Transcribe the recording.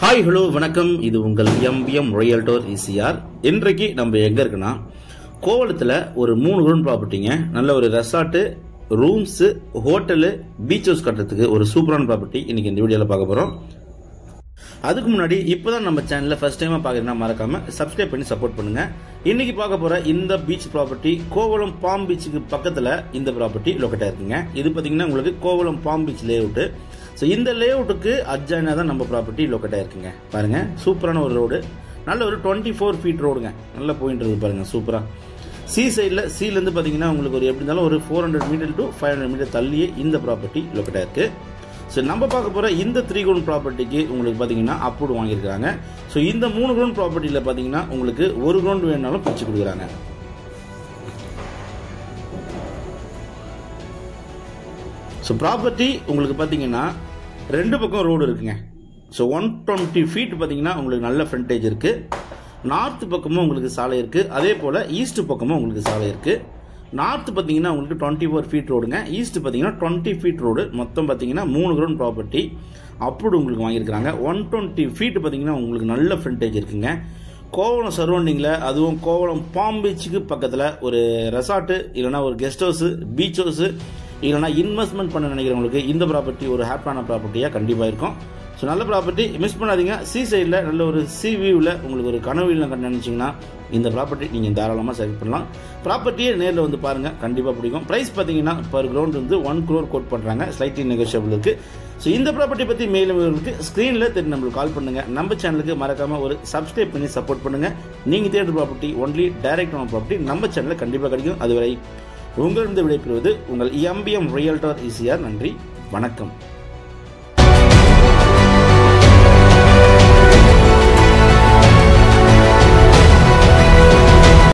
Hi hello வணக்கம். இது உங்கள் எம்பிஎம் ரியல்டர் இசிஆர். இன்றைக்கு நம்ம எங்க இருக்குன்னா கோவளத்தில் ஒரு 3 ரூம் ப்ராப்பர்ட்டிங்க. நல்ல ஒரு resort, rooms, hotel, beach house கட்டுறதுக்கு ஒரு சூப்பரான ப்ராப்பர்ட்டி இன்னைக்கு இந்த வீடியோல பார்க்க போறோம். அதுக்கு முன்னாடி இப்பதான் நம்ம சேனல்ல ஃபர்ஸ்ட் டைமா பாக்குறீங்கன்னா மறக்காம சப்ஸ்கிரைப் பண்ணி சப்போர்ட் பண்ணுங்க. இன்னைக்கு பார்க்க போற இந்த பீச் ப்ராப்பர்ட்டி கோவளம் பாம் பீச்சுக்கு பக்கத்துல இந்த ப்ராப்பர்ட்டி லொக்கேட் ஆயிருக்குங்க. இது பாத்தீங்கன்னா உங்களுக்கு Kovalam palm beach layout. So இந்த லேஅவுட்டுக்கு அட்ஜாயினா தான் நம்ம ப்ராப்பர்ட்டி லொக்கேட் ஆயிருக்குங்க. பாருங்க, சூப்பரான ஒரு ரோடு, நல்ல ஒரு 24 ஃபீட் ரோடுங்க. நல்லா போயிட்டு இருக்கு பாருங்க, சூப்பரா. சி சைடில் சீலேருந்து பார்த்தீங்கன்னா உங்களுக்கு ஒரு எப்படி இருந்தாலும் ஒரு 400 மீட்டர் டு 500 மீட்டர் தள்ளியே இந்த ப்ராப்பர்ட்டி லொக்கேட் ஆயிருக்கு. ஸோ நம்ம பார்க்க போகிற இந்த 3 கிரவுண்ட் ப்ராப்பர்ட்டிக்கு உங்களுக்கு பார்த்தீங்கன்னா அப்ரூவ் வாங்கியிருக்காங்க. ஸோ இந்த 3 கிரவுண்ட் ப்ராப்பர்ட்டியில் பார்த்தீங்கன்னா உங்களுக்கு 1 கிரவுண்ட் வேணுனாலும் பிரித்து கொடுக்குறாங்க. ஸோ ப்ராப்பர்ட்டி உங்களுக்கு பார்த்தீங்கன்னா 2 பக்கம் ரோடு இருக்குங்க. ஸோ 120 ஃபீட் பார்த்தீங்கன்னா உங்களுக்கு நல்ல ஃப்ரண்டேஜ் இருக்கு. நார்த் பக்கமும் உங்களுக்கு சாலை இருக்கு, அதே போல ஈஸ்ட் பக்கமும் உங்களுக்கு சாலை இருக்கு. நார்த் பார்த்தீங்கன்னா உங்களுக்கு 24 ஃபீட் ரோடுங்க, ஈஸ்ட் பார்த்தீங்கன்னா 20 ஃபீட் ரோடு. மொத்தம் பார்த்தீங்கன்னா 3 கிரவுண்ட் ப்ராப்பர்ட்டி அப்ரூவ் உங்களுக்கு வாங்கியிருக்காங்க. 120 ஃபீட் பார்த்தீங்கன்னா உங்களுக்கு நல்ல ஃப்ரண்டேஜ் இருக்குங்க. கோவளம் சரௌண்டிங்கில், அதுவும் கோவளம் பாம் பீச்சுக்கு பக்கத்தில் ஒரு ரெசார்ட்டு இல்லைனா ஒரு கெஸ்ட் ஹவுஸ், பீச் ஹவுஸ் இல்லைனா இன்வெஸ்ட்மெண்ட் பண்ண நினைக்கிறவங்களுக்கு இந்த ப்ராப்பர்ட்டி ஒரு ஹாப்பியான ப்ராப்பர்ட்டியாக கண்டிப்பாக இருக்கும். ஸோ நல்ல ப்ராப்பர்ட்டி, மிஸ் பண்ணாதீங்க. சி சைடில் நல்ல ஒரு சி வியூவில் உங்களுக்கு ஒரு கனவு இல்லம் கண்டு நினச்சிங்கன்னா இந்த ப்ராப்பர்ட்டி நீங்கள் தாராளமாக செலக்ட் பண்ணலாம். ப்ராப்பர்ட்டியே நேரில் வந்து பாருங்கள், கண்டிப்பாக பிடிக்கும். ப்ரைஸ் பார்த்தீங்கன்னா பர் கிரவுண்ட் வந்து 1 crore கோட் பண்ணுறாங்க, ஸ்லைட்லி நெகோஷியபிள் இருக்குது. ஸோ இந்த ப்ராப்பர்ட்டி பற்றி மேலும் ஸ்க்ரீனில் தெரிஞ்சு நம்மளுக்கு கால் பண்ணுங்கள். நம்ம சேனலுக்கு மறக்காமல் ஒரு சப்ஸ்கிரைப் பண்ணி சப்போர்ட் பண்ணுங்கள். நீங்கள் தேடுற ப்ராப்பர்ட்டி ஒன்லி டைரக்ட் ஆன ப்ராப்பர்ட்டி நம்ம சேனலில் கண்டிப்பாக கிடைக்கும். அதுவரை உங்களிடம் விடைபெறுவது உங்கள் எம்பிஎம் ரியல்டர் இசிஆர். நன்றி, வணக்கம்.